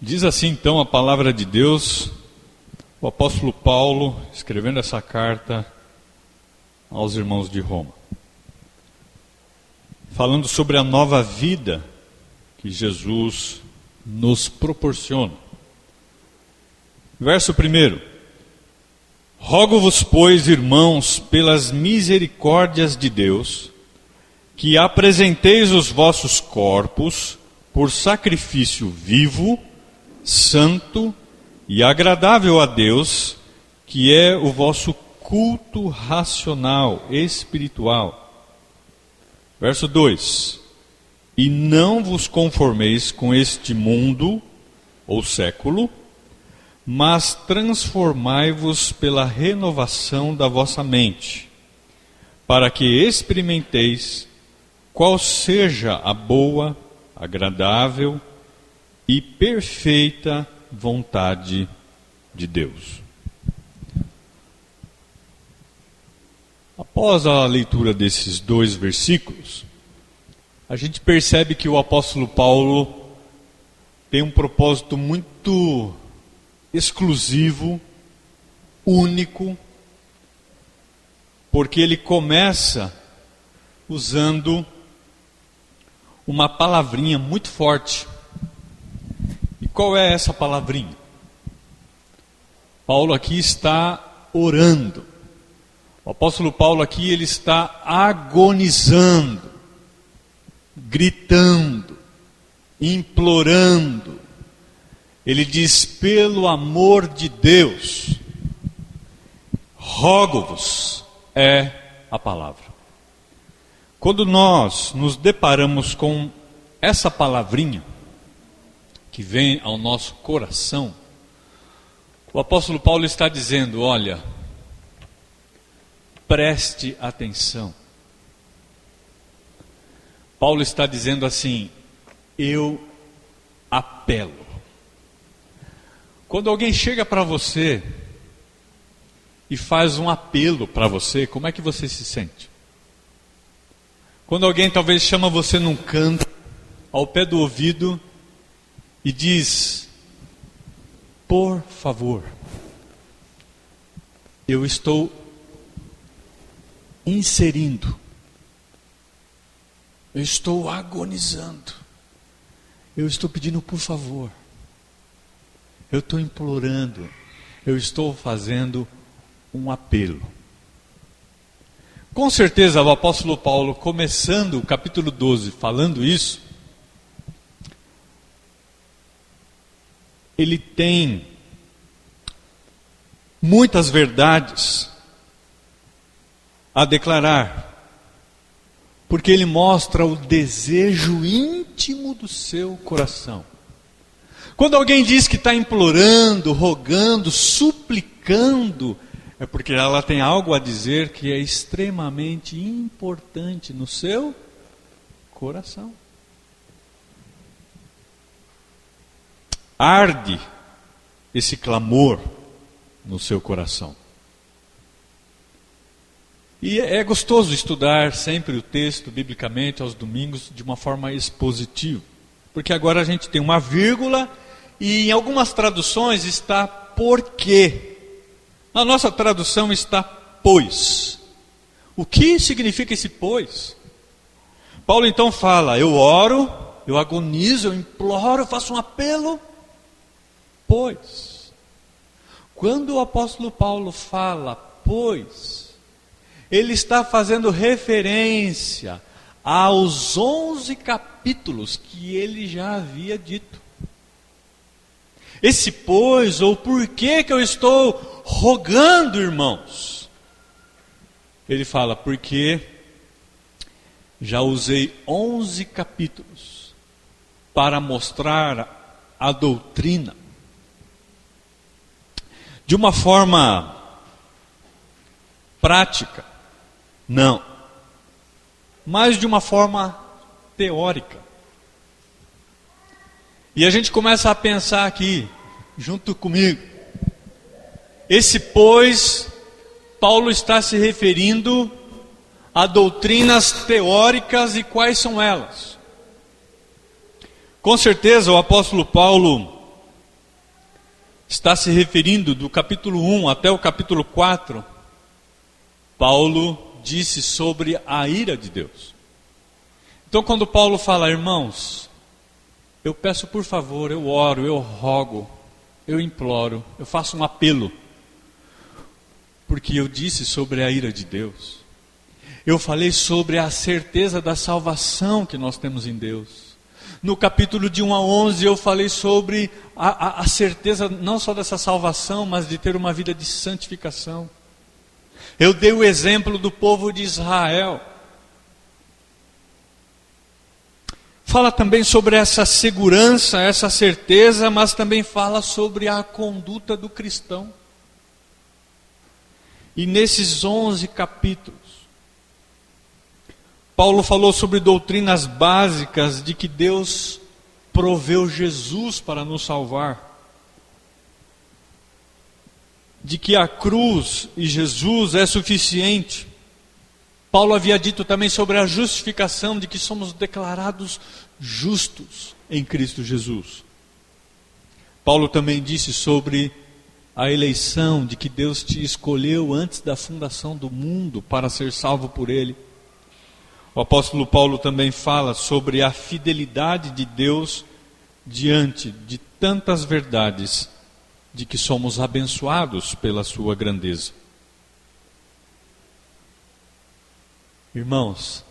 Diz assim então a palavra de Deus, o apóstolo Paulo, escrevendo essa carta aos irmãos de Roma, falando sobre a nova vida que Jesus nos proporciona. Verso 1: Rogo-vos, pois, irmãos, pelas misericórdias de Deus, que apresenteis os vossos corpos por sacrifício vivo, santo e agradável a Deus, que é o vosso culto racional, espiritual. Verso 2: E não vos conformeis com este mundo, ou século, mas transformai-vos pela renovação da vossa mente, para que experimenteis qual seja a boa, agradável e perfeita vontade de Deus. Após a leitura desses dois versículos, a gente percebe que o apóstolo Paulo tem um propósito muito exclusivo, único, porque ele começa usando uma palavrinha muito forte. E qual é essa palavrinha? Paulo aqui está orando. O apóstolo Paulo aqui ele está agonizando, gritando, implorando. Ele diz: pelo amor de Deus, rogo-vos, é a palavra. Quando nós nos deparamos com essa palavrinha, que vem ao nosso coração, o apóstolo Paulo está dizendo: olha, preste atenção. Paulo está dizendo assim: eu apelo. Quando alguém chega para você e faz um apelo para você, como é que você se sente? Quando alguém talvez chama você num canto, ao pé do ouvido, e diz: por favor, eu estou inserindo, eu estou agonizando, eu estou pedindo por favor, eu estou implorando, eu estou fazendo um apelo. Com certeza o apóstolo Paulo, começando o capítulo 12, falando isso, ele tem muitas verdades a declarar, porque ele mostra o desejo íntimo do seu coração. Quando alguém diz que está implorando, rogando, suplicando, é porque ela tem algo a dizer que é extremamente importante no seu coração. Arde esse clamor no seu coração. E é gostoso estudar sempre o texto, biblicamente, aos domingos, de uma forma expositiva. Porque agora a gente tem uma vírgula e em algumas traduções está porque. Na nossa tradução está pois. O que significa esse pois? Paulo então fala: eu oro, eu agonizo, eu imploro, eu faço um apelo, pois. Quando o apóstolo Paulo fala pois, ele está fazendo referência aos 11 capítulos que ele já havia dito. Esse pois, ou por que eu estou rogando, irmãos? Ele fala: porque já usei 11 capítulos para mostrar a doutrina de uma forma prática, não, mas de uma forma teórica. E a gente começa a pensar aqui, junto comigo, esse pois, Paulo está se referindo a doutrinas teóricas, e quais são elas? Com certeza o apóstolo Paulo está se referindo do capítulo 1 até o capítulo 4, Paulo disse sobre a ira de Deus. Então quando Paulo fala, irmãos, eu peço por favor, eu oro, eu rogo, eu imploro, eu faço um apelo, porque eu disse sobre a ira de Deus. Eu falei sobre a certeza da salvação que nós temos em Deus. No capítulo de 1 a 11 eu falei sobre a certeza não só dessa salvação, mas de ter uma vida de santificação. Eu dei o exemplo do povo de Israel. Fala também sobre essa segurança, essa certeza, mas também fala sobre a conduta do cristão. E nesses 11 capítulos, Paulo falou sobre doutrinas básicas de que Deus proveu Jesus para nos salvar. De que a cruz e Jesus é suficiente. Paulo havia dito também sobre a justificação, de que somos declarados justos em Cristo Jesus. Paulo também disse sobre a eleição, de que Deus te escolheu antes da fundação do mundo para ser salvo por Ele. O apóstolo Paulo também fala sobre a fidelidade de Deus diante de tantas verdades, de que somos abençoados pela sua grandeza. Irmãos,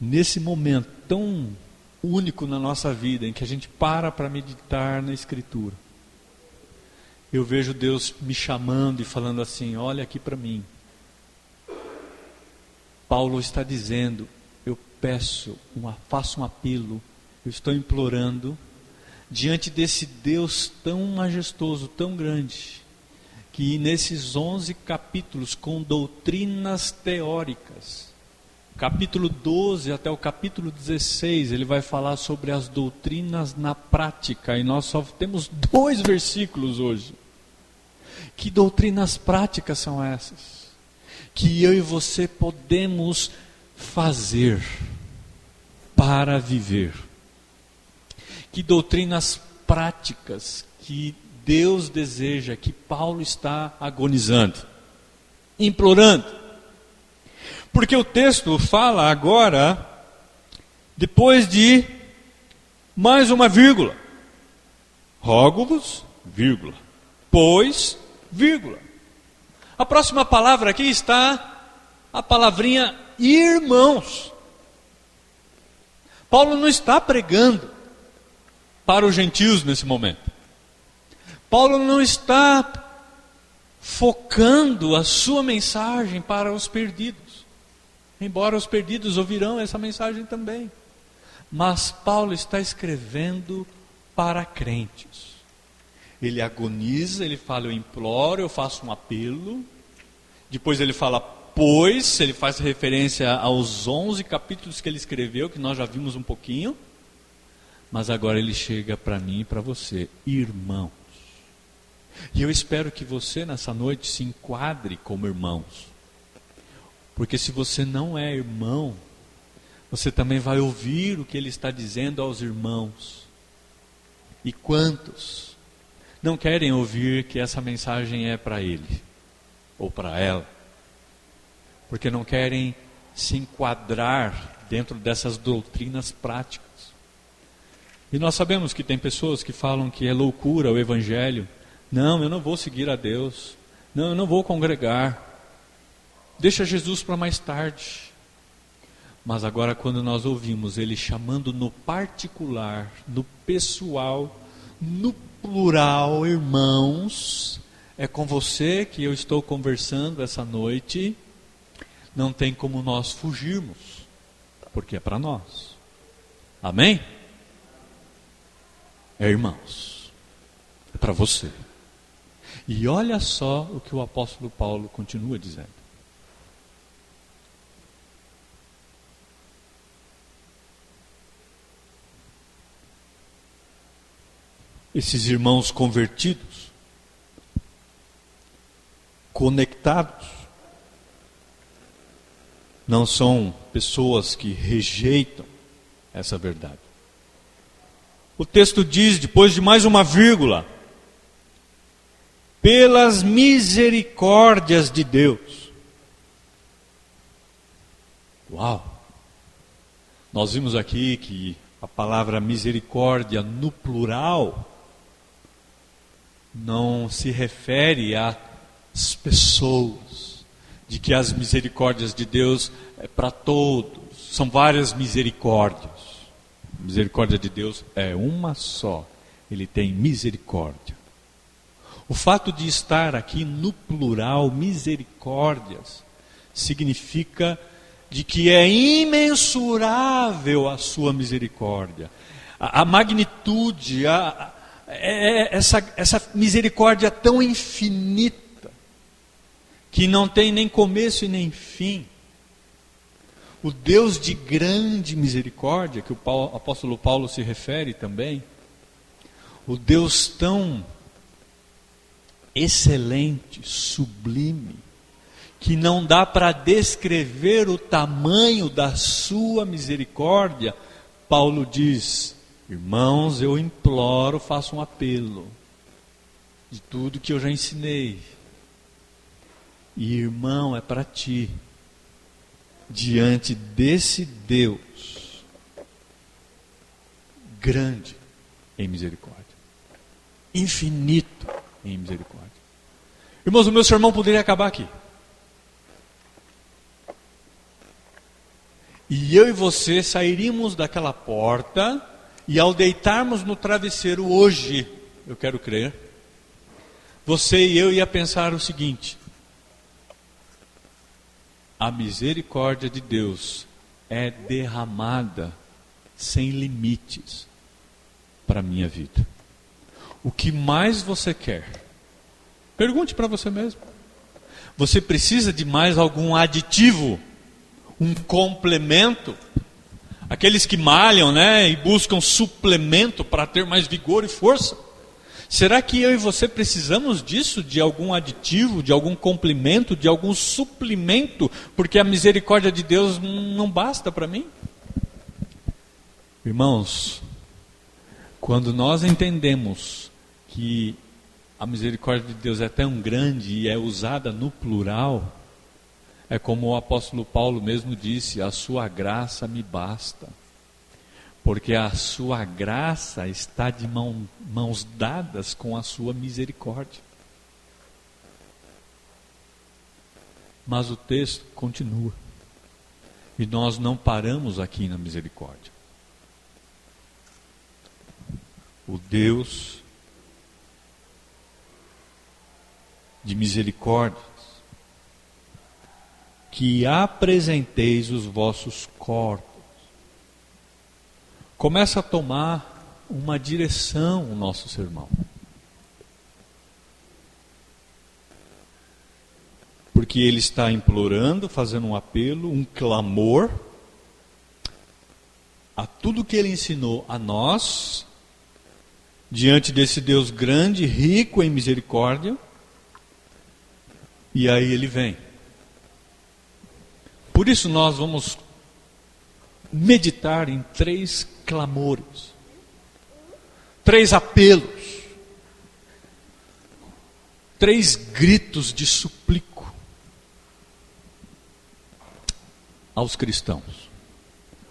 nesse momento tão único na nossa vida, em que a gente para meditar na Escritura, eu vejo Deus me chamando e falando assim, olha aqui para mim. Paulo está dizendo, eu faço um apelo, eu estou implorando, diante desse Deus tão majestoso, tão grande, que nesses 11 capítulos com doutrinas teóricas, capítulo 12 até o capítulo 16, ele vai falar sobre as doutrinas na prática, e nós só temos 2 versículos hoje. Que doutrinas práticas são essas? Que eu e você podemos fazer para viver. Que doutrinas práticas que Deus deseja, que Paulo está agonizando, implorando. Porque o texto fala agora, depois de mais uma vírgula. Rogo-vos, vírgula. Pois, vírgula. A próxima palavra aqui está a palavrinha irmãos. Paulo não está pregando para os gentios nesse momento. Paulo não está focando a sua mensagem para os perdidos. Embora os perdidos ouvirão essa mensagem também. Mas Paulo está escrevendo para crentes. Ele agoniza, ele fala, eu imploro, eu faço um apelo. Depois ele fala, pois, ele faz referência aos 11 capítulos que ele escreveu, que nós já vimos um pouquinho. Mas agora ele chega para mim e para você, irmãos. E eu espero que você nessa noite se enquadre como irmãos. Porque se você não é irmão, você também vai ouvir o que ele está dizendo aos irmãos. E quantos não querem ouvir que essa mensagem é para ele ou para ela? Porque não querem se enquadrar dentro dessas doutrinas práticas. E nós sabemos que tem pessoas que falam que é loucura o evangelho. Não, eu não vou seguir a Deus. Não, eu não vou congregar. Deixa Jesus para mais tarde. Mas agora quando nós ouvimos ele chamando no particular, no pessoal, no plural, irmãos, é com você que eu estou conversando essa noite, não tem como nós fugirmos, porque é para nós. Amém? É irmãos, é para você. E olha só o que o apóstolo Paulo continua dizendo. Esses irmãos convertidos, conectados, não são pessoas que rejeitam essa verdade. O texto diz, depois de mais uma vírgula, pelas misericórdias de Deus. Uau! Nós vimos aqui que a palavra misericórdia no plural não se refere às pessoas, de que as misericórdias de Deus é para todos, são várias misericórdias. A misericórdia de Deus é uma só, Ele tem misericórdia. O fato de estar aqui no plural, misericórdias, significa de que é imensurável a sua misericórdia. A magnitude, essa misericórdia tão infinita, que não tem nem começo e nem fim. O Deus de grande misericórdia, que o apóstolo Paulo se refere também, o Deus tão excelente, sublime, que não dá para descrever o tamanho da sua misericórdia, Paulo diz: irmãos, eu imploro, faço um apelo de tudo que eu já ensinei. E irmão, é para ti, diante desse Deus grande em misericórdia, infinito em misericórdia. Irmãos, o meu sermão poderia acabar aqui. E eu e você sairíamos daquela porta, e ao deitarmos no travesseiro hoje, eu quero crer, você e eu ia pensar o seguinte: a misericórdia de Deus é derramada sem limites para a minha vida. O que mais você quer? Pergunte para você mesmo. Você precisa de mais algum aditivo? Um complemento? Aqueles que malham, né, e buscam suplemento para ter mais vigor e força. Será que eu e você precisamos disso? De algum aditivo, de algum complemento, de algum suplemento? Porque a misericórdia de Deus não basta para mim? Irmãos, quando nós entendemos que a misericórdia de Deus é tão grande e é usada no plural, é como o apóstolo Paulo mesmo disse: a sua graça me basta. Porque a sua graça está de mãos dadas com a sua misericórdia. Mas o texto continua. E nós não paramos aqui na misericórdia. O Deus de misericórdias, que apresenteis os vossos corpos, começa a tomar uma direção o nosso sermão. Porque ele está implorando, fazendo um apelo, um clamor a tudo que ele ensinou a nós, diante desse Deus grande, rico em misericórdia. E aí ele vem. Por isso nós vamos meditar em 3 clamores, 3 apelos, 3 gritos de suplico aos cristãos.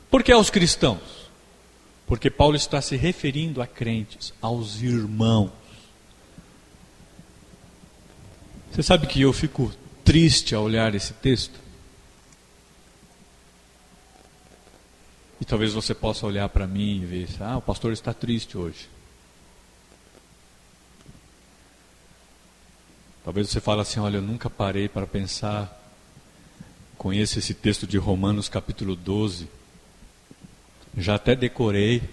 Por que aos cristãos? Porque Paulo está se referindo a crentes, aos irmãos. Você sabe que eu fico triste ao olhar esse texto? E talvez você possa olhar para mim e ver: o pastor está triste hoje. Talvez você fale assim: olha, eu nunca parei para pensar. Conheço esse texto de Romanos capítulo 12. Já até decorei.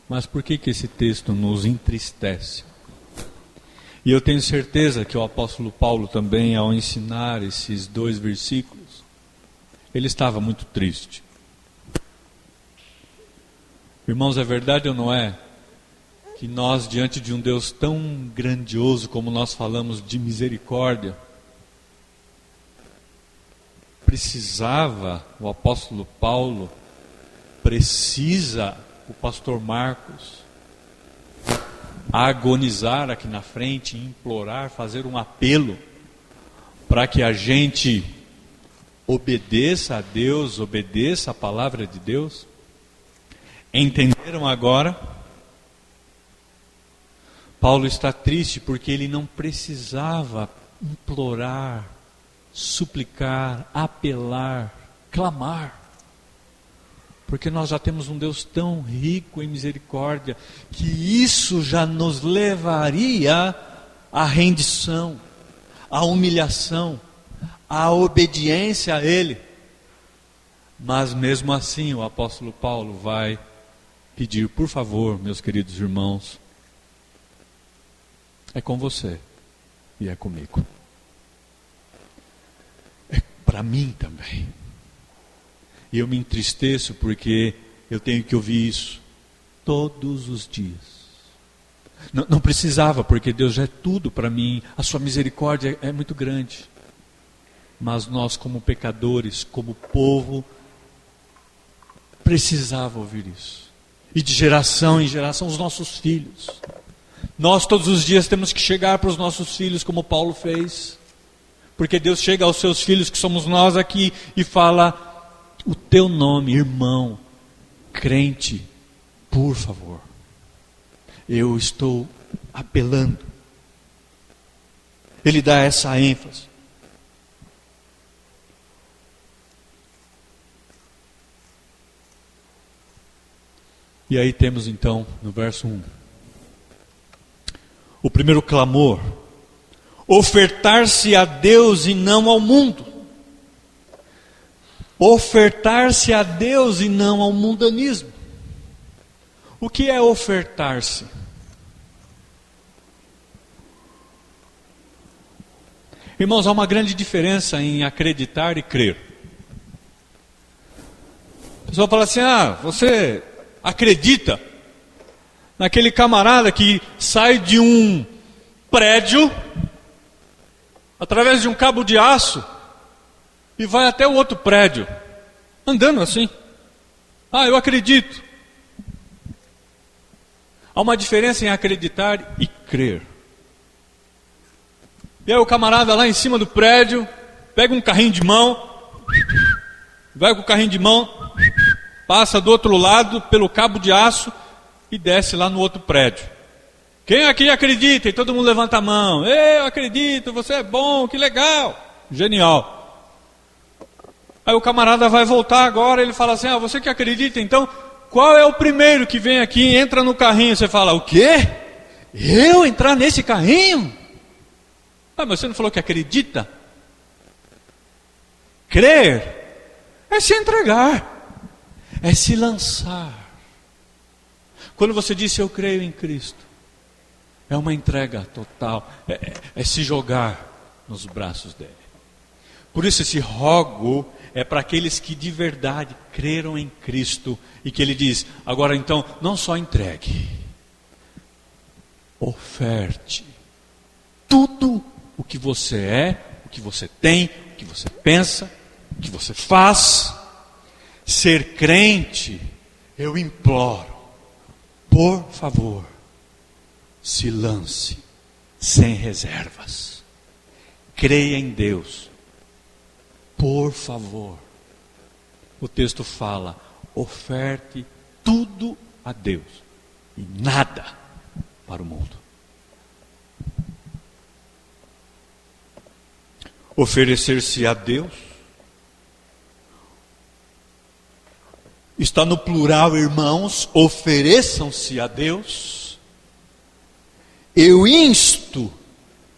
Mas por que esse texto nos entristece? E eu tenho certeza que o apóstolo Paulo também, ao ensinar esses 2 versículos, ele estava muito triste. Irmãos, é verdade ou não é que nós, diante de um Deus tão grandioso como nós falamos de misericórdia, o apóstolo Paulo precisa, o pastor Marcos, agonizar aqui na frente, implorar, fazer um apelo para que a gente obedeça a Deus, obedeça a palavra de Deus? Entenderam agora? Paulo está triste porque ele não precisava implorar, suplicar, apelar, clamar. Porque nós já temos um Deus tão rico em misericórdia, que isso já nos levaria à rendição, à humilhação, à obediência a Ele. Mas mesmo assim o apóstolo Paulo vai pedir, por favor, meus queridos irmãos, é com você e é comigo. É para mim também. E eu me entristeço porque eu tenho que ouvir isso todos os dias. Não precisava, porque Deus já é tudo para mim. A sua misericórdia é muito grande. Mas nós, como pecadores, como povo, precisava ouvir isso. E de geração em geração, os nossos filhos. Nós todos os dias temos que chegar para os nossos filhos, como Paulo fez. Porque Deus chega aos seus filhos, que somos nós aqui, e fala: o teu nome, irmão, crente, por favor, eu estou apelando. Ele dá essa ênfase. E aí temos então, no verso 1, o primeiro clamor: ofertar-se a Deus e não ao mundo. Ofertar-se a Deus e não ao mundanismo. O que é ofertar-se? Irmãos, há uma grande diferença em acreditar e crer. A pessoa fala assim: você acredita naquele camarada que sai de um prédio através de um cabo de aço e vai até o outro prédio, andando assim? Eu acredito. Há uma diferença em acreditar e crer. E aí o camarada lá em cima do prédio pega um carrinho de mão, vai com o carrinho de mão, passa do outro lado pelo cabo de aço e desce lá no outro prédio. Quem aqui acredita? E todo mundo levanta a mão. Eu acredito, você é bom, que legal, genial. Aí o camarada vai voltar agora, ele fala assim: você que acredita, então qual é o primeiro que vem aqui e entra no carrinho? Você fala: o quê? Eu entrar nesse carrinho? Mas você não falou que acredita? Crer é se entregar, é se lançar. Quando você diz eu creio em Cristo, é uma entrega total, é se jogar nos braços dele. Por isso esse rogo é para aqueles que de verdade creram em Cristo, e que ele diz: agora então, não só entregue, oferte tudo o que você é, o que você tem, o que você pensa, o que você faz. Ser crente, eu imploro, por favor, se lance sem reservas. Creia em Deus, por favor. O texto fala: oferte tudo a Deus e nada para o mundo. Oferecer-se a Deus está no plural, irmãos. Ofereçam-se a Deus. Eu insto,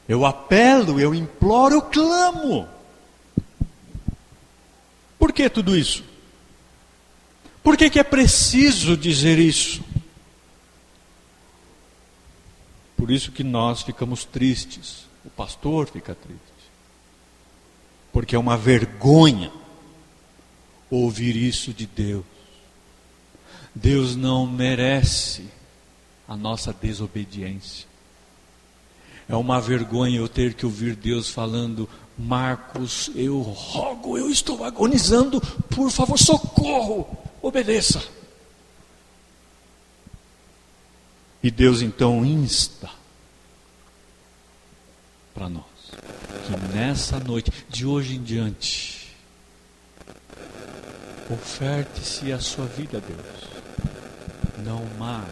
eu apelo, eu imploro, eu clamo. Por que tudo isso? Por que é preciso dizer isso? Por isso que nós ficamos tristes, o pastor fica triste. Porque é uma vergonha ouvir isso de Deus. Deus não merece a nossa desobediência. É uma vergonha eu ter que ouvir Deus falando: Marcos, eu rogo, eu estou agonizando, por favor, socorro, obedeça. E Deus então insta para nós que nessa noite, de hoje em diante, oferte-se a sua vida a Deus, não mais.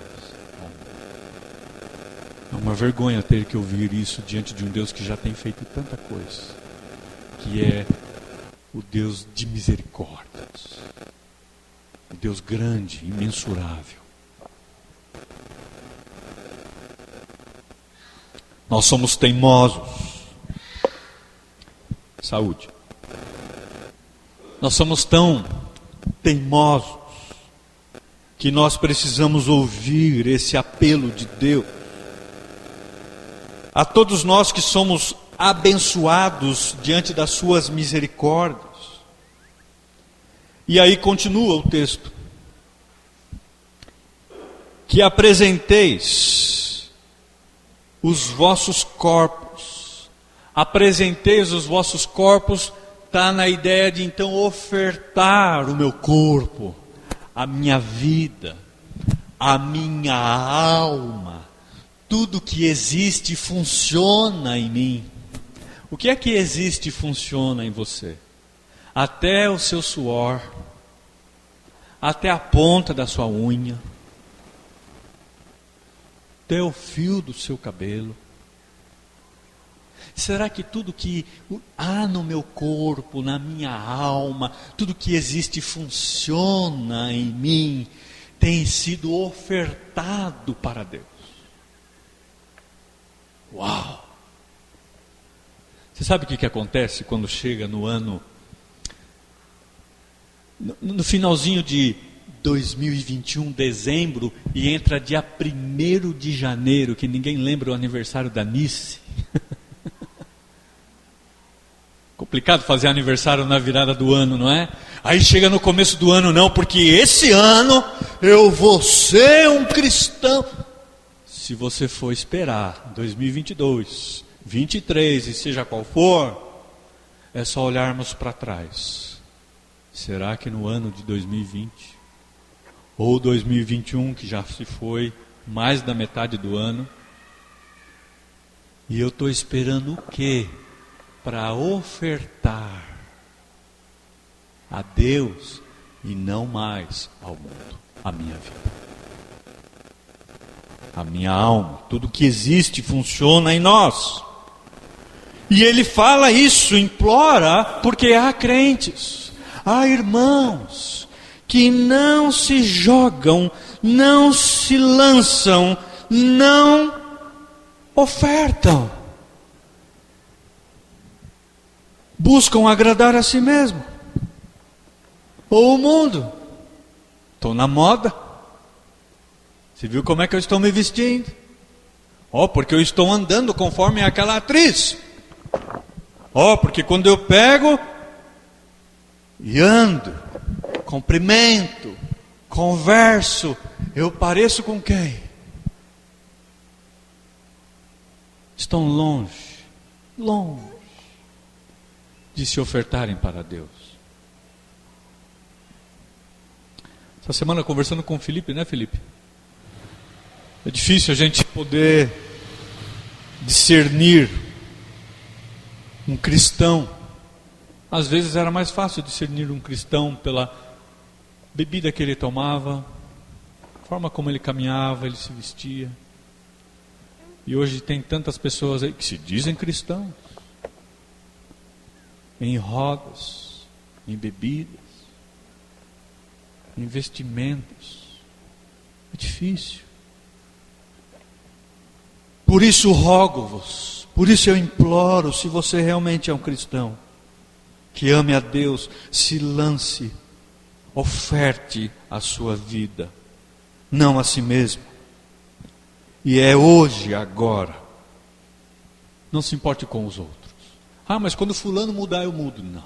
É uma vergonha ter que ouvir isso diante de um Deus que já tem feito tanta coisa, que é o Deus de misericórdias, o Deus grande, imensurável. Nós somos teimosos. Saúde. Nós somos tão teimosos que nós precisamos ouvir esse apelo de Deus. A todos nós que somos abençoados diante das suas misericórdias. E aí continua o texto. Que apresenteis os vossos corpos. Apresenteis os vossos corpos, está na ideia de então ofertar o meu corpo, a minha vida, a minha alma, tudo que existe e funciona em mim. O que é que existe e funciona em você? Até o seu suor, até a ponta da sua unha, até o fio do seu cabelo. Será que tudo que há no meu corpo, na minha alma, tudo que existe e funciona em mim, tem sido ofertado para Deus? Uau! Você sabe o que acontece quando chega no ano, no finalzinho de 2021, dezembro, e entra dia 1º de janeiro, que ninguém lembra o aniversário da Nice? Complicado fazer aniversário na virada do ano, não é? Aí chega no começo do ano, não, porque esse ano eu vou ser um cristão. Se você for esperar 2022, 23 e seja qual for, é só olharmos para trás. Será que no ano de 2020 ou 2021, que já se foi mais da metade do ano, e eu estou esperando o quê? Para ofertar a Deus e não mais ao mundo, a minha vida, a minha alma, tudo que existe funciona em nós. E ele fala isso, implora, porque há crentes, há irmãos que não se jogam, não se lançam, não ofertam. Buscam agradar a si mesmo ou o mundo. Estou na moda. Você viu como é que eu estou me vestindo? Porque eu estou andando conforme aquela atriz. Porque quando eu pego e ando, cumprimento, converso, eu pareço com quem? Estão longe de se ofertarem para Deus. Essa semana conversando com o Felipe, né, Felipe? É difícil a gente poder discernir um cristão. Às vezes era mais fácil discernir um cristão pela bebida que ele tomava, a forma como ele caminhava, ele se vestia. E hoje tem tantas pessoas aí que se dizem cristãos, em rodas, em bebidas, em vestimentos. É difícil. Por isso rogo-vos, por isso eu imploro, se você realmente é um cristão, que ame a Deus, se lance, oferte a sua vida, não a si mesmo. E é hoje, agora. Não se importe com os outros. Mas quando fulano mudar, eu mudo. Não.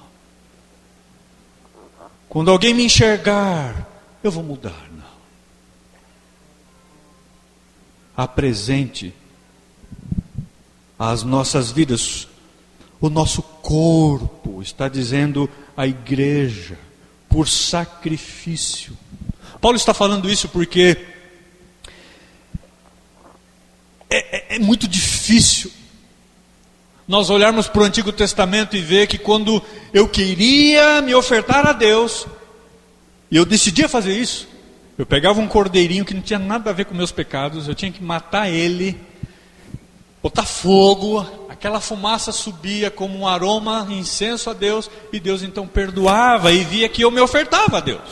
Quando alguém me enxergar, eu vou mudar. Não. Apresente as nossas vidas, o nosso corpo, está dizendo a igreja, por sacrifício. Paulo está falando isso porque É muito difícil nós olharmos para o Antigo Testamento e ver que quando eu queria me ofertar a Deus, e eu decidia fazer isso, eu pegava um cordeirinho que não tinha nada a ver com meus pecados, eu tinha que matar ele, botar fogo, aquela fumaça subia como um aroma, incenso a Deus, e Deus então perdoava e via que eu me ofertava a Deus.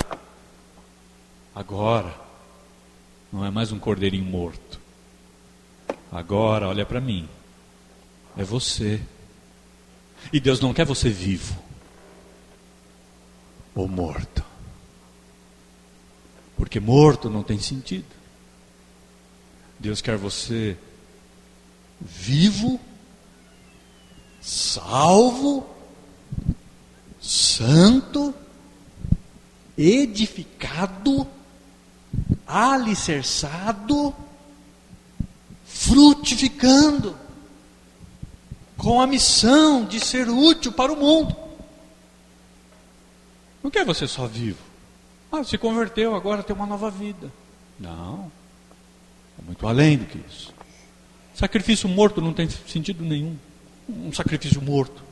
Agora, não é mais um cordeirinho morto. Agora, olha para mim, é você. E Deus não quer você vivo ou morto. Porque morto não tem sentido. Deus quer você vivo, salvo, santo, edificado, alicerçado, frutificando, com a missão de ser útil para o mundo. Não quer você só vivo. Se converteu, agora tem uma nova vida. Não. É muito além do que isso. Sacrifício morto não tem sentido nenhum. Um sacrifício morto.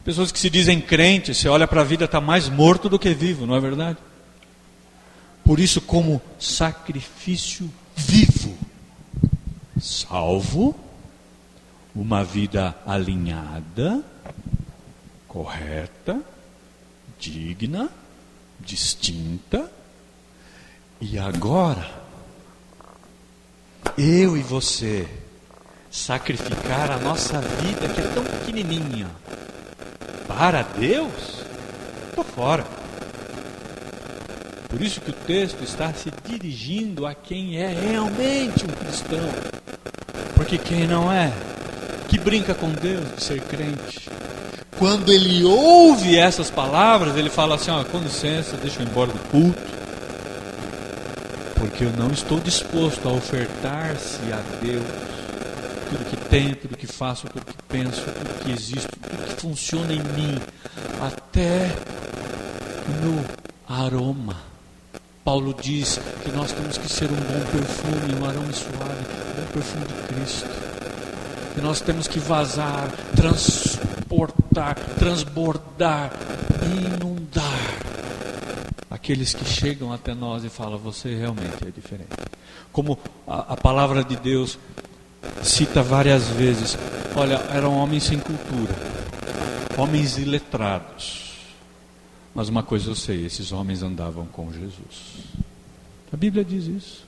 Pessoas que se dizem crentes, você olha para a vida, está mais morto do que vivo, não é verdade? Por isso, como sacrifício vivo, salvo, uma vida alinhada, correta, digna, distinta. E agora, eu e você sacrificar a nossa vida, que é tão pequenininha, para Deus, estou fora. Por isso que o texto está se dirigindo a quem é realmente um cristão. Porque quem não é, que brinca com Deus de ser crente, quando ele ouve essas palavras, ele fala assim: com licença, deixa eu ir embora do culto, porque eu não estou disposto a ofertar-se a Deus tudo que tenho, tudo que faço, tudo que penso, tudo que existe, tudo que funciona em mim, até no aroma. Paulo diz que nós temos que ser um bom perfume, um aroma suave, um bom perfume de Cristo. Que nós temos que vazar, transportar, transbordar, inundar aqueles que chegam até nós e falam: você realmente é diferente. Como a palavra de Deus cita várias vezes, olha, eram homens sem cultura, homens iletrados. Mas uma coisa eu sei, esses homens andavam com Jesus. A Bíblia diz isso.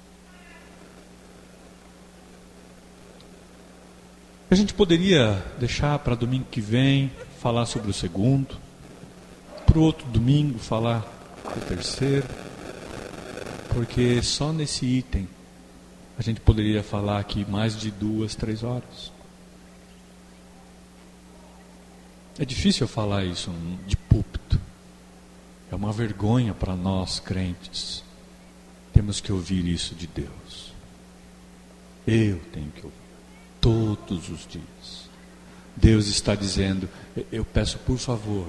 A gente poderia deixar para domingo que vem falar sobre o segundo, para o outro domingo falar do terceiro, porque só nesse item a gente poderia falar aqui mais de 2, 3 horas. É difícil eu falar isso de púlpito. É uma vergonha para nós crentes. Temos que ouvir isso de Deus. Eu tenho que ouvir todos os dias. Deus está dizendo: eu peço, por favor,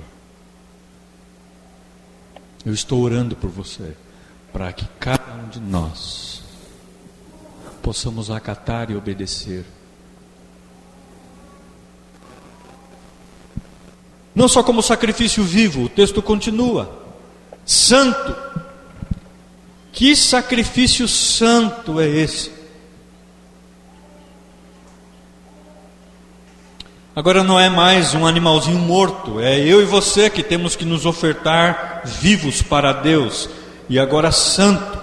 eu estou orando por você, para que cada um de nós possamos acatar e obedecer. Não só como sacrifício vivo, o texto continua: santo. Que sacrifício santo é esse? Agora não é mais um animalzinho morto, é eu e você que temos que nos ofertar vivos para Deus. E agora santo.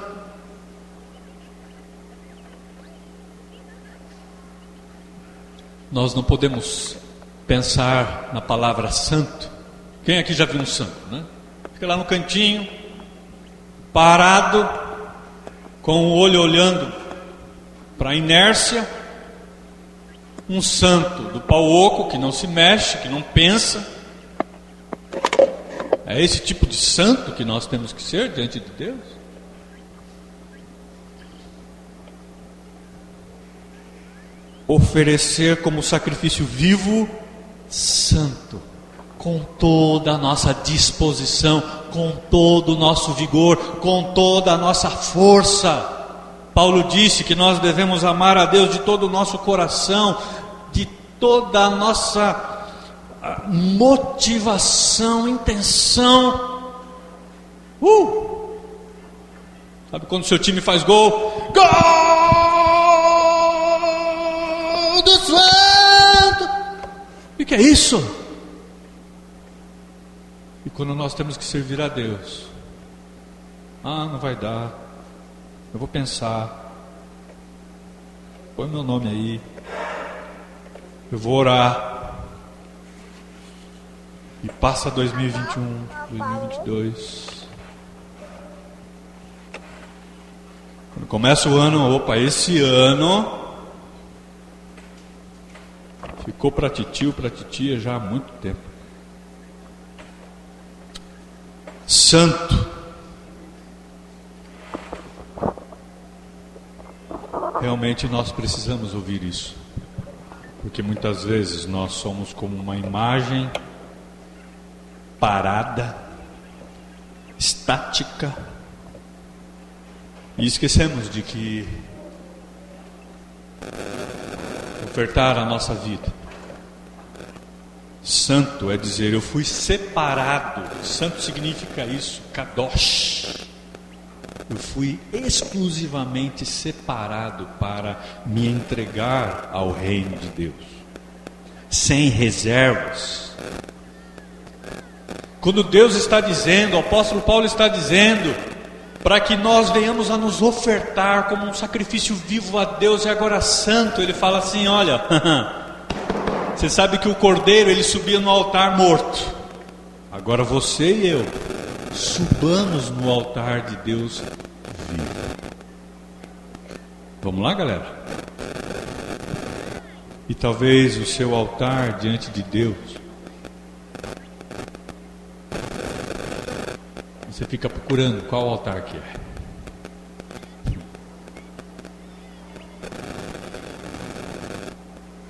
Nós não podemos pensar na palavra santo. Quem aqui já viu um santo, né? Fica lá no cantinho, parado, com o olho olhando para a inércia. Um santo do pau oco, que não se mexe, que não pensa. É esse tipo de santo que nós temos que ser diante de Deus? Oferecer como sacrifício vivo, santo, com toda a nossa disposição, com todo o nosso vigor, com toda a nossa força. Paulo disse que nós devemos amar a Deus de todo o nosso coração, de toda a nossa motivação, intenção. Sabe quando seu time faz gol? Gol do Santo! O que é isso? E quando nós temos que servir a Deus, não vai dar, eu vou pensar, põe meu nome aí, eu vou orar, e passa 2021, 2022, quando começa o ano, esse ano ficou para titio, para titia já há muito tempo. Santo. Realmente nós precisamos ouvir isso, porque muitas vezes nós somos como uma imagem parada, estática, e esquecemos de que ofertar a nossa vida. Santo é dizer, eu fui separado. Santo significa isso, kadosh. Eu fui exclusivamente separado para me entregar ao reino de Deus, sem reservas. Quando Deus está dizendo, o apóstolo Paulo está dizendo, para que nós venhamos a nos ofertar como um sacrifício vivo a Deus e agora santo, ele fala assim, olha, você sabe que o cordeiro ele subia no altar morto, agora você e eu subamos no altar de Deus vivo. Vamos lá, galera? E talvez o seu altar diante de Deus, você fica procurando qual altar que é.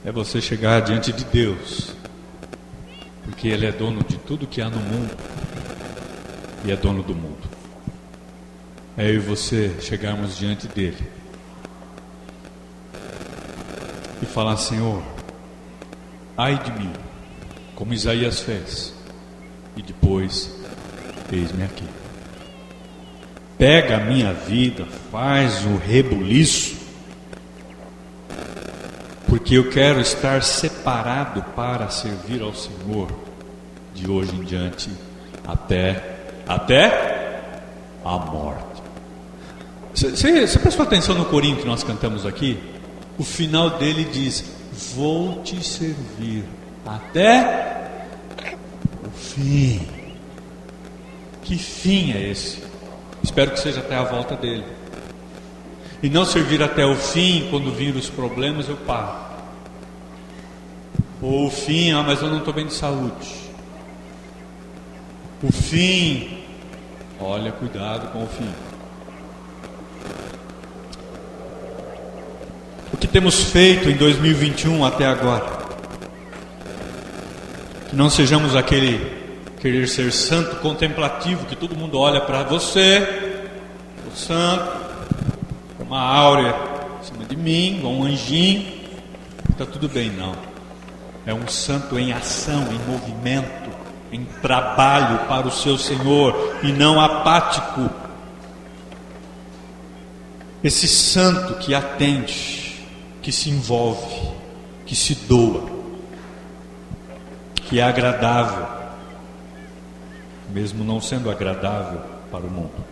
É você chegar diante de Deus, porque Ele é dono de tudo que há no mundo e é dono do mundo. É eu e você chegarmos diante dele e falar, Senhor, ai de mim, como Isaías fez, e depois, eis-me aqui. Pega a minha vida, faz o rebuliço, porque eu quero estar separado para servir ao Senhor de hoje em diante até a morte. Você prestou atenção no corinho que nós cantamos aqui? O final dele diz, vou te servir até o fim. Que fim é esse? Espero que seja até a volta dele. E não servir até o fim, quando vir os problemas eu paro. Ou o fim, mas eu não estou bem de saúde. O fim, olha, cuidado com o fim. O que temos feito em 2021 até agora? Que não sejamos aquele querer ser santo contemplativo, que todo mundo olha para você, o santo, uma áurea em cima de mim, um anjinho, está tudo bem, não. É um santo em ação, em movimento, em trabalho para o seu Senhor, e não apático. Esse santo que atende, que se envolve, que se doa, que é agradável, mesmo não sendo agradável para o mundo.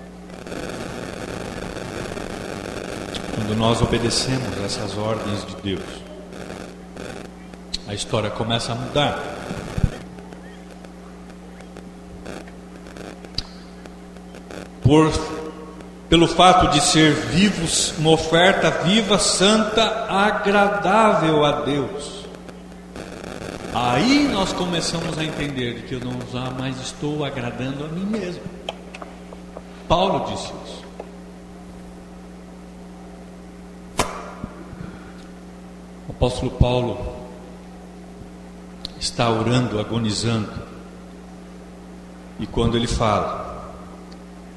Quando nós obedecemos essas ordens de Deus, a história começa a mudar. Pelo fato de ser vivos, uma oferta viva, santa, agradável a Deus. Aí nós começamos a entender de que eu não mais estou agradando a mim mesmo. Paulo disse isso. O apóstolo Paulo está orando, agonizando, e quando ele fala,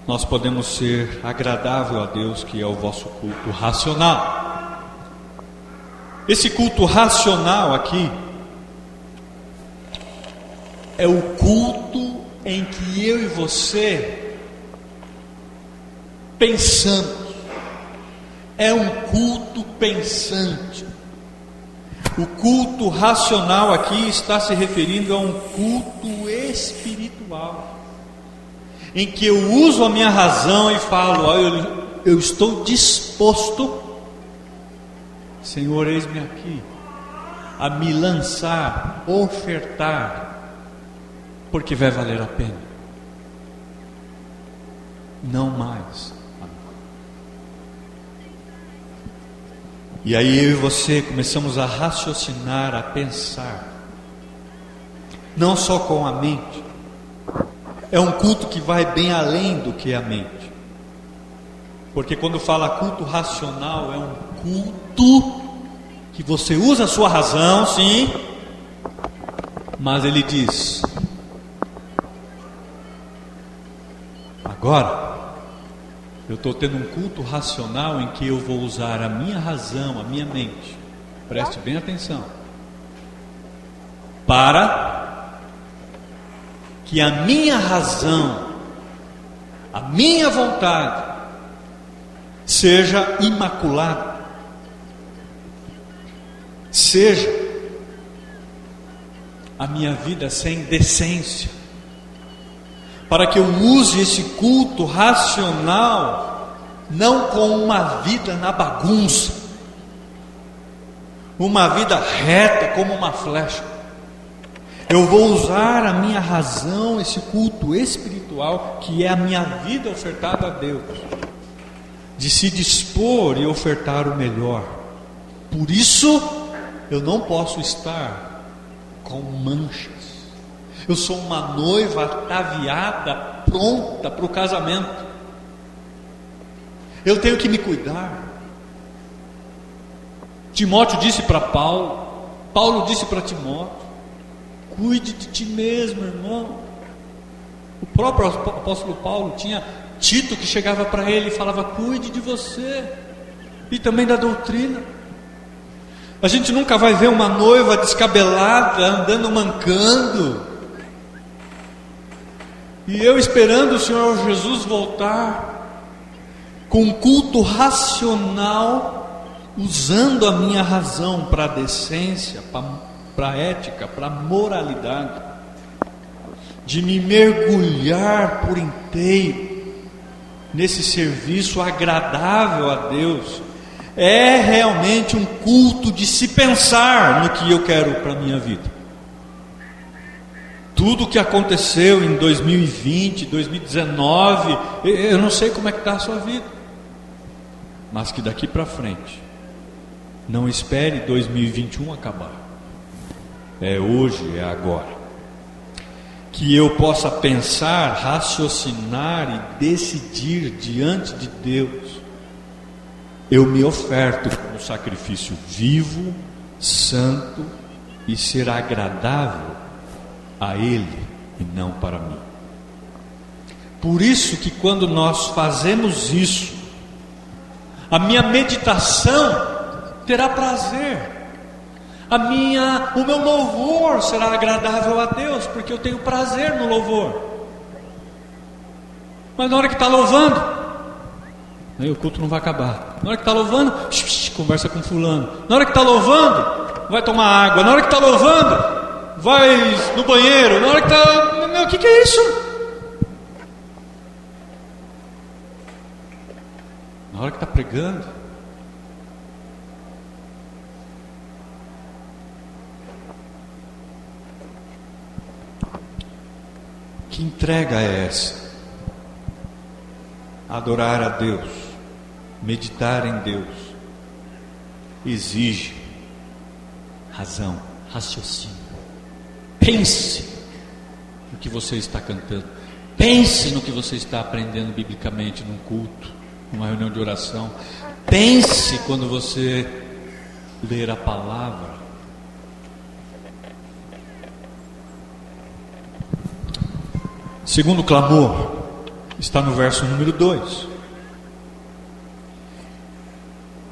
nós podemos ser agradável a Deus, que é o vosso culto racional. Esse culto racional aqui é o culto em que eu e você pensamos. É um culto pensante. O culto racional aqui está se referindo a um culto espiritual, em que eu uso a minha razão e falo: eu estou disposto, Senhor, eis-me aqui, a me lançar, ofertar, porque vai valer a pena. Não mais. E aí eu e você começamos a raciocinar, a pensar, não só com a mente. É um culto que vai bem além do que a mente. Porque quando fala culto racional, é um culto que você usa a sua razão, sim, mas ele diz: agora eu estou tendo um culto racional em que eu vou usar a minha razão, a minha mente. Preste bem atenção. Para que a minha razão, a minha vontade, seja imaculada. Seja a minha vida sem decência. Para que eu use esse culto racional não com uma vida na bagunça, uma vida reta como uma flecha. Eu vou usar a minha razão, esse culto espiritual, que é a minha vida ofertada a Deus, de se dispor e ofertar o melhor. Por isso, eu não posso estar com manchas. Eu sou uma noiva ataviada, pronta para o casamento. Eu tenho que me cuidar. Timóteo disse para Paulo, Paulo disse para Timóteo: cuide de ti mesmo, irmão. O próprio apóstolo Paulo tinha Tito que chegava para ele e falava: cuide de você, e também da doutrina. A gente nunca vai ver uma noiva descabelada, andando mancando. E eu esperando o Senhor Jesus voltar, com um culto racional, usando a minha razão para a decência, para a ética, para a moralidade, de me mergulhar por inteiro nesse serviço agradável a Deus. É realmente um culto de se pensar no que eu quero para a minha vida. Tudo o que aconteceu em 2020, 2019, eu não sei como é que está a sua vida, mas que daqui para frente, não espere 2021 acabar. É hoje, é agora. Que eu possa pensar, raciocinar e decidir diante de Deus. Eu me oferto como sacrifício vivo, santo e ser agradável a Ele e não para mim. Por isso que quando nós fazemos isso, a minha meditação terá prazer, o meu louvor será agradável a Deus, porque eu tenho prazer no louvor. Mas na hora que está louvando, aí o culto não vai acabar. Na hora que está louvando, conversa com fulano. Na hora que está louvando, vai tomar água. Na hora que está louvando, vai no banheiro. Na hora que está... Meu, o que é isso? Na hora que está pregando, que entrega é essa? Adorar a Deus, meditar em Deus, exige razão, raciocínio. Pense no que você está cantando, pense no que você está aprendendo biblicamente num culto, numa reunião de oração. Pense quando você ler a palavra. Segundo clamor: está no verso número 2.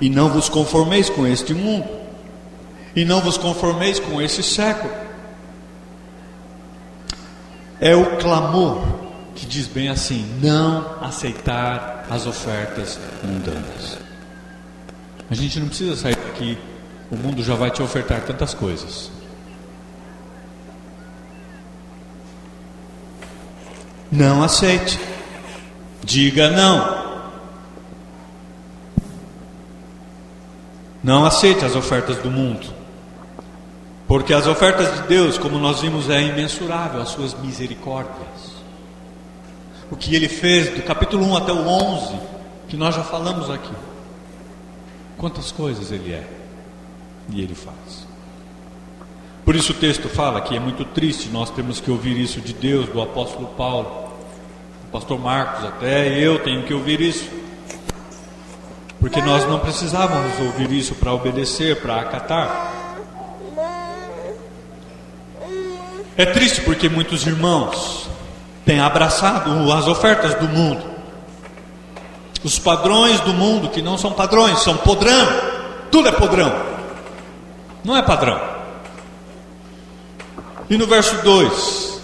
E não vos conformeis com este mundo, e não vos conformeis com esse século. É o clamor que diz bem assim: não aceitar as ofertas mundanas. A gente não precisa sair daqui, o mundo já vai te ofertar tantas coisas. Não aceite, diga não. Não aceite as ofertas do mundo, porque as ofertas de Deus, como nós vimos, é imensurável as suas misericórdias. O que Ele fez do capítulo 1 até o 11, que nós já falamos aqui. Quantas coisas Ele é e Ele faz. Por isso o texto fala que é muito triste nós temos que ouvir isso de Deus, do apóstolo Paulo, do pastor Marcos, até eu tenho que ouvir isso, porque nós não precisávamos ouvir isso para obedecer, para acatar. É triste porque muitos irmãos têm abraçado as ofertas do mundo, os padrões do mundo, que não são padrões, são podrão. Tudo é podrão, não é padrão. E no verso 2: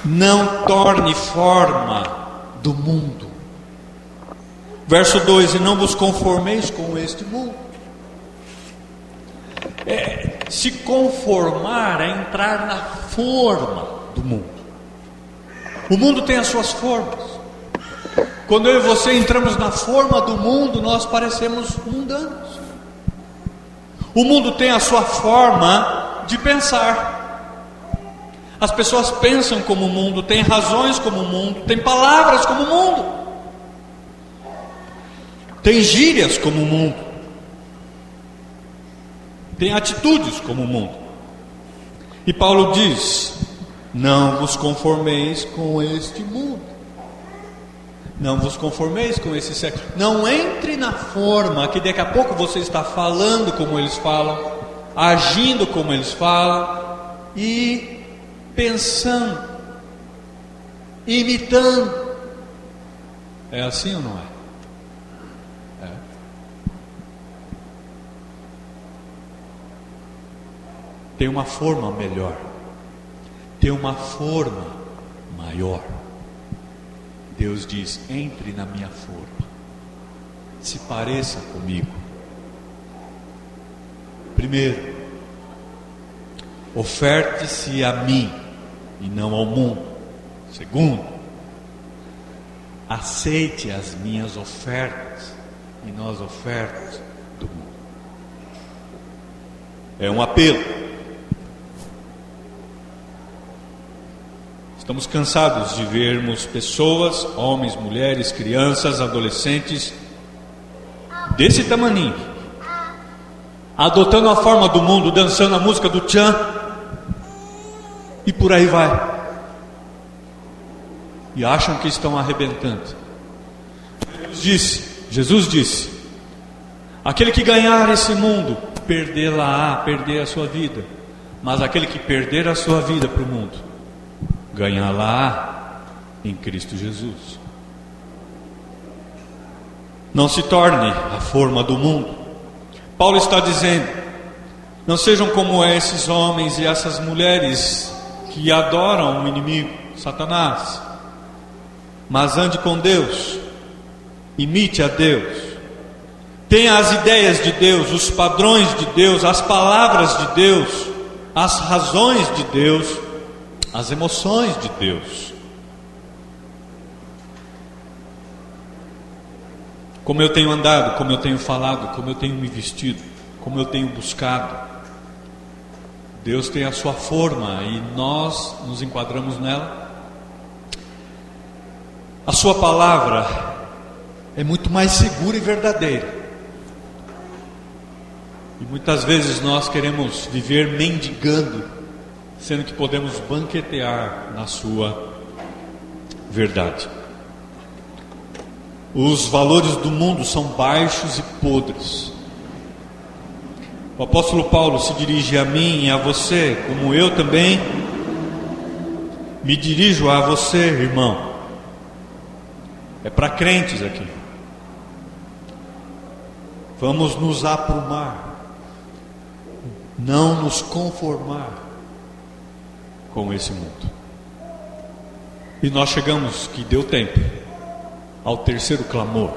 não torne forma do mundo. Verso 2: e não vos conformeis com este mundo. Se conformar é entrar na forma do mundo. O mundo tem as suas formas. Quando eu e você entramos na forma do mundo, nós parecemos mundanos. O mundo tem a sua forma de pensar. As pessoas pensam como o mundo, têm razões como o mundo, têm palavras como o mundo, tem gírias como o mundo, tem atitudes como o mundo. E Paulo diz: não vos conformeis com este mundo, não vos conformeis com esse século. Não entre na forma que daqui a pouco você está falando como eles falam, agindo como eles falam e pensando, imitando. É assim ou não é? Tem uma forma melhor, tem uma forma maior. Deus diz: entre na minha forma, se pareça comigo. Primeiro, oferte-se a mim e não ao mundo. Segundo, aceite as minhas ofertas e não as ofertas do mundo. É um apelo. Estamos cansados de vermos pessoas, homens, mulheres, crianças, adolescentes, desse tamaninho, adotando a forma do mundo, dançando a música do tchan, e por aí vai, e acham que estão arrebentando. Jesus disse: aquele que ganhar esse mundo, perder a sua vida, mas aquele que perder a sua vida para o mundo, ganhá-la em Cristo Jesus. Não se torne a forma do mundo. Paulo está dizendo: não sejam como esses homens e essas mulheres que adoram o inimigo, Satanás, mas ande com Deus, imite a Deus, tenha as ideias de Deus, os padrões de Deus, as palavras de Deus, as razões de Deus, as emoções de Deus. Como eu tenho andado, como eu tenho falado, como eu tenho me vestido, como eu tenho buscado, Deus tem a sua forma e nós nos enquadramos nela. A sua palavra é muito mais segura e verdadeira. E muitas vezes nós queremos viver mendigando, sendo que podemos banquetear na sua verdade. Os valores do mundo são baixos e podres. O apóstolo Paulo se dirige a mim e a você, como eu também me dirijo a você, irmão. É para crentes aqui. Vamos nos aprumar, não nos conformar com esse mundo. E nós chegamos, que deu tempo, ao terceiro clamor.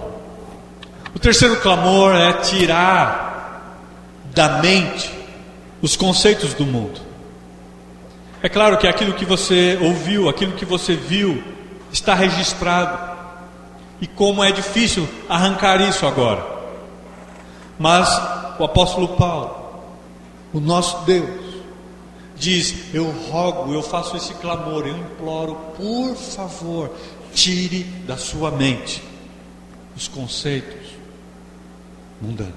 O terceiro clamor é tirar da mente os conceitos do mundo. É claro que aquilo que você ouviu, aquilo que você viu, está registrado. E como é difícil arrancar isso agora. Mas o apóstolo Paulo, o nosso Deus, diz: eu rogo, eu faço esse clamor, eu imploro, por favor, tire da sua mente os conceitos mundanos.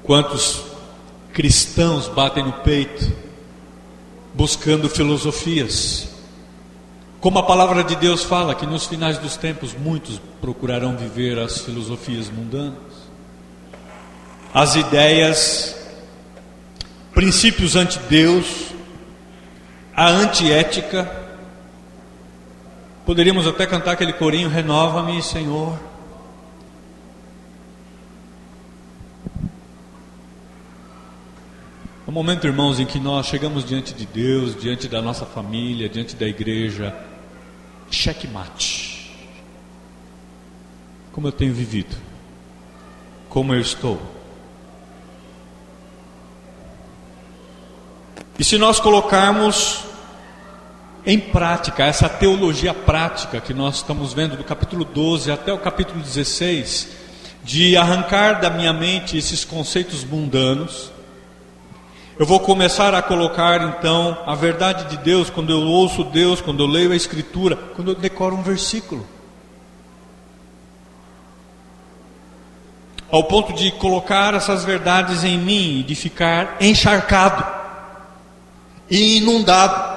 Quantos cristãos batem no peito buscando filosofias? Como a palavra de Deus fala que nos finais dos tempos muitos procurarão viver as filosofias mundanas, as ideias, princípios anti-Deus, a antiética. Poderíamos até cantar aquele corinho: renova-me, Senhor. É um momento, irmãos, em que nós chegamos diante de Deus, diante da nossa família, diante da igreja. Checkmate. Como eu tenho vivido? Como eu estou? E se nós colocarmos em prática essa teologia prática que nós estamos vendo do capítulo 12 até o capítulo 16, de arrancar da minha mente esses conceitos mundanos, eu vou começar a colocar então a verdade de Deus, quando eu ouço Deus, quando eu leio a Escritura, quando eu decoro um versículo, ao ponto de colocar essas verdades em mim e de ficar encharcado e inundado.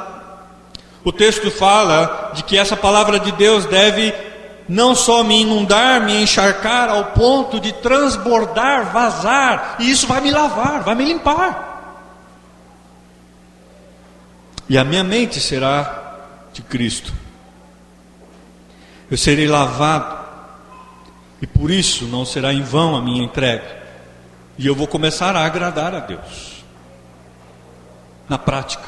O texto fala de que essa palavra de Deus deve não só me inundar, me encharcar ao ponto de transbordar, vazar, e isso vai me lavar, vai me limpar. E a minha mente será de Cristo. Eu serei lavado, e por isso não será em vão a minha entrega. E eu vou começar a agradar a Deus na prática.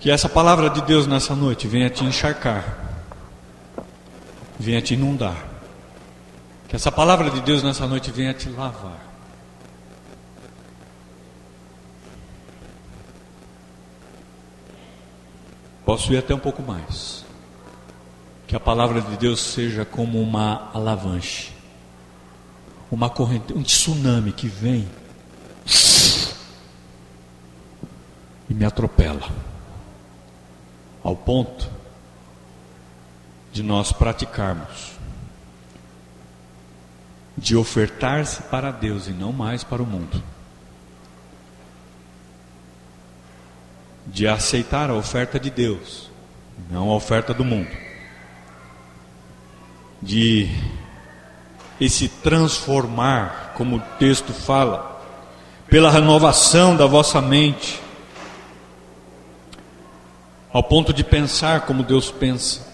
Que essa palavra de Deus nessa noite venha te encharcar, venha te inundar. Que essa palavra de Deus nessa noite venha te lavar. Posso ir até um pouco mais. Que a palavra de Deus seja como uma alavanche, uma corrente, um tsunami que vem e me atropela, ao ponto de nós praticarmos, de ofertar-se para Deus e não mais para o mundo, de aceitar a oferta de Deus, não a oferta do mundo, de se transformar, como o texto fala, pela renovação da vossa mente, ao ponto de pensar como Deus pensa,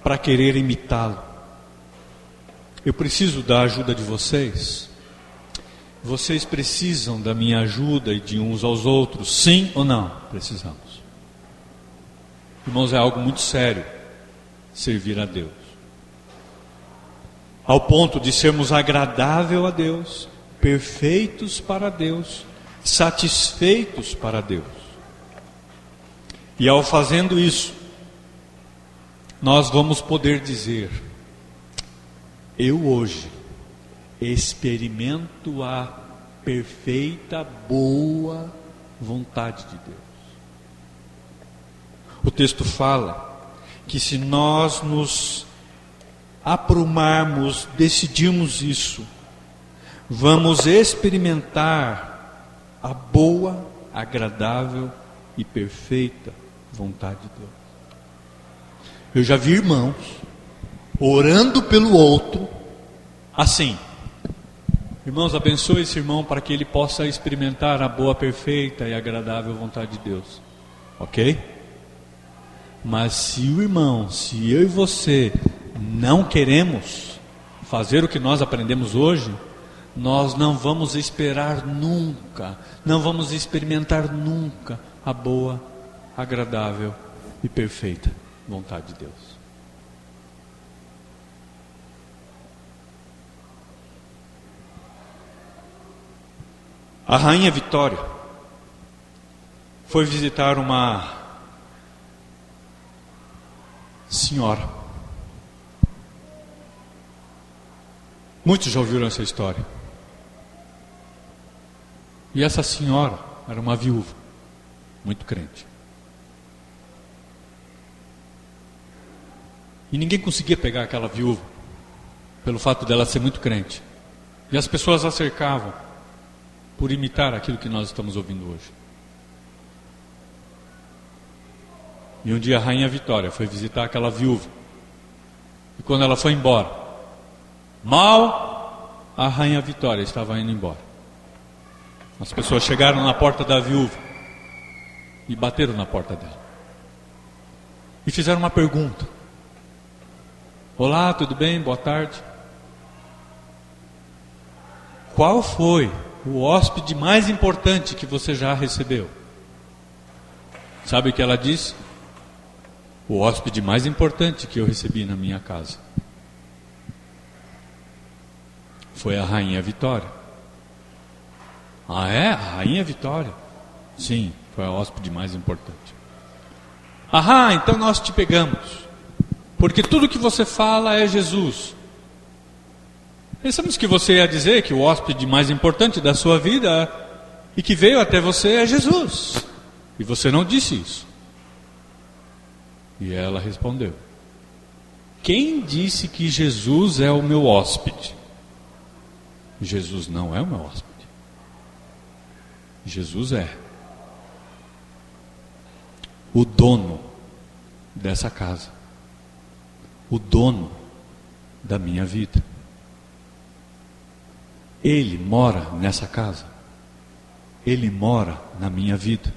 para querer imitá-lo. Eu preciso da ajuda de vocês. Vocês precisam da minha ajuda e de uns aos outros, sim ou não? Precisamos. Irmãos, é algo muito sério servir a Deus, ao ponto de sermos agradável a Deus, perfeitos para Deus, satisfeitos para Deus. E ao fazendo isso, nós vamos poder dizer: eu hoje experimento a perfeita, boa vontade de Deus. O texto fala que se nós nos aprumarmos, decidirmos isso, vamos experimentar a boa, agradável e perfeita vontade de Deus. Eu já vi irmãos orando pelo outro assim: Irmãos, abençoe esse irmão para que ele possa experimentar a boa, perfeita e agradável vontade de Deus. Ok? Mas se eu e você não queremos fazer o que nós aprendemos hoje, nós não vamos esperar nunca, não vamos experimentar nunca a boa, agradável e perfeita vontade de Deus. A rainha Vitória foi visitar uma senhora. Muitos já ouviram essa história. E essa senhora era uma viúva, muito crente. E ninguém conseguia pegar aquela viúva, pelo fato dela ser muito crente. E as pessoas a cercavam por imitar aquilo que nós estamos ouvindo hoje. E um dia a rainha Vitória foi visitar aquela viúva. E quando ela foi embora, mal a rainha Vitória estava indo embora, as pessoas chegaram na porta da viúva e bateram na porta dela. E fizeram uma pergunta. Olá, tudo bem? Boa tarde. Qual foi o hóspede mais importante que você já recebeu? Sabe o que ela disse? O hóspede mais importante que eu recebi na minha casa foi a rainha Vitória. Ah, é? A rainha Vitória? Sim, foi a hóspede mais importante. Ah, então nós te pegamos, porque tudo que você fala é Jesus. Pensamos que você ia dizer que o hóspede mais importante da sua vida e que veio até você é Jesus. E você não disse isso. E ela respondeu: quem disse que Jesus é o meu hóspede? Jesus não é o meu hóspede. Jesus é o dono dessa casa, o dono da minha vida. Ele mora nessa casa. Ele mora na minha vida.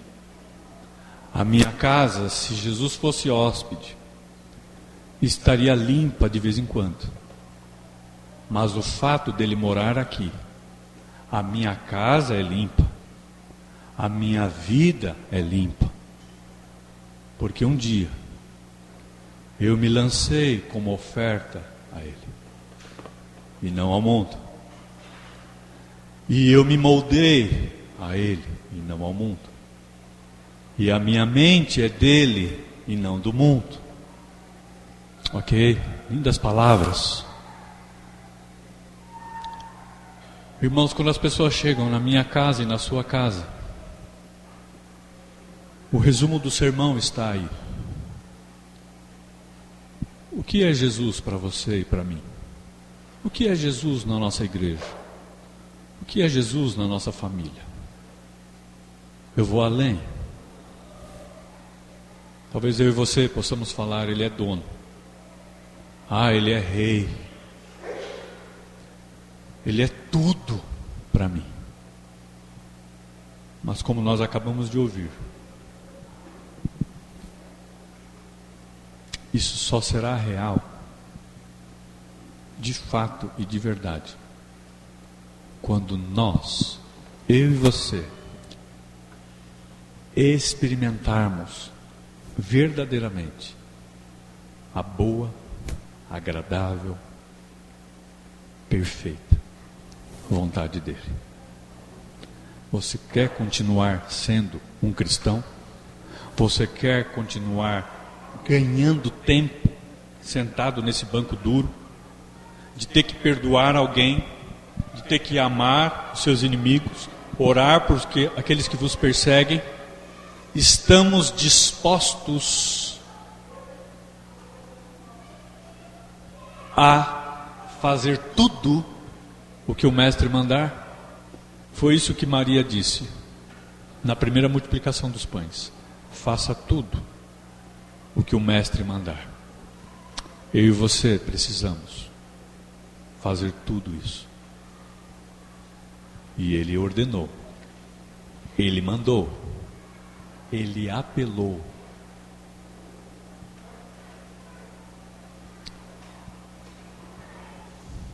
A minha casa, se Jesus fosse hóspede, estaria limpa de vez em quando. Mas o fato dele morar aqui, a minha casa é limpa. A minha vida é limpa. Porque um dia eu me lancei como oferta a Ele e não ao mundo. E eu me moldei a Ele e não ao mundo. E a minha mente é dele e não do mundo. Ok? Lindas palavras. Irmãos, quando as pessoas chegam na minha casa e na sua casa, o resumo do sermão está aí. O que é Jesus para você e para mim? O que é Jesus na nossa igreja? O que é Jesus na nossa família? Eu vou além. Talvez eu e você possamos falar: Ele é dono. Ah, Ele é rei. Ele é tudo para mim. Mas como nós acabamos de ouvir, isso só será real, de fato e de verdade, quando nós, eu e você, experimentarmos verdadeiramente a boa, agradável, perfeita vontade dele. Você quer continuar sendo um cristão? Você quer continuar ganhando tempo sentado nesse banco duro, de ter que perdoar alguém, de ter que amar os seus inimigos, orar por aqueles que vos perseguem? Estamos dispostos a fazer tudo o que o mestre mandar? Foi isso que Maria disse na primeira multiplicação dos pães: faça tudo o que o mestre mandar. Eu e você precisamos fazer tudo isso. E ele ordenou, ele mandou, ele apelou.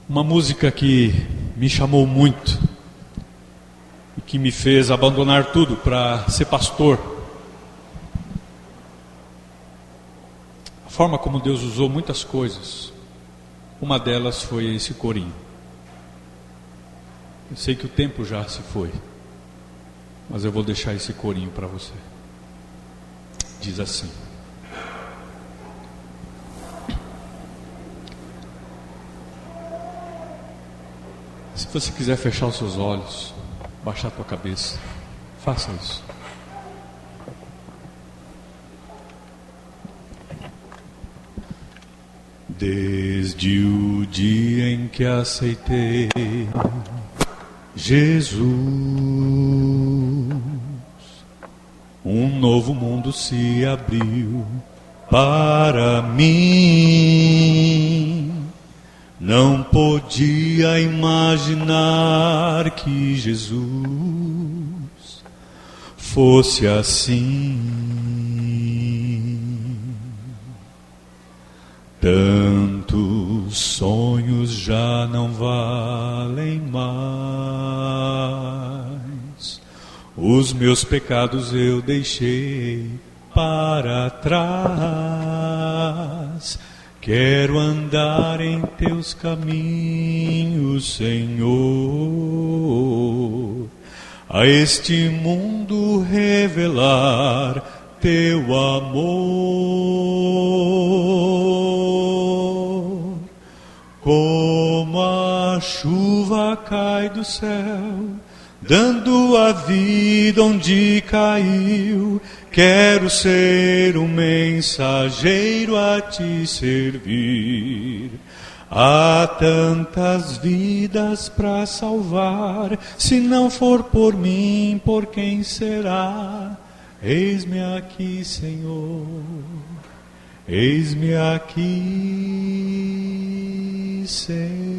Uma música que me chamou muito e que me fez abandonar tudo para ser pastor. A forma como Deus usou muitas coisas, uma delas foi esse corinho. Eu sei que o tempo já se foi, mas eu vou deixar esse corinho para você. Diz assim: se você quiser fechar os seus olhos, baixar a tua cabeça, faça isso. Desde o dia em que aceitei Jesus, um novo mundo se abriu para mim. Não podia imaginar que Jesus fosse assim. Tantos sonhos já não valem mais. Os meus pecados eu deixei para trás. Quero andar em teus caminhos, Senhor. A este mundo revelar teu amor. Como a chuva cai do céu, dando a vida onde caiu, quero ser um mensageiro a te servir. Há tantas vidas para salvar, se não for por mim, por quem será? Eis-me aqui, Senhor, eis-me aqui, Senhor.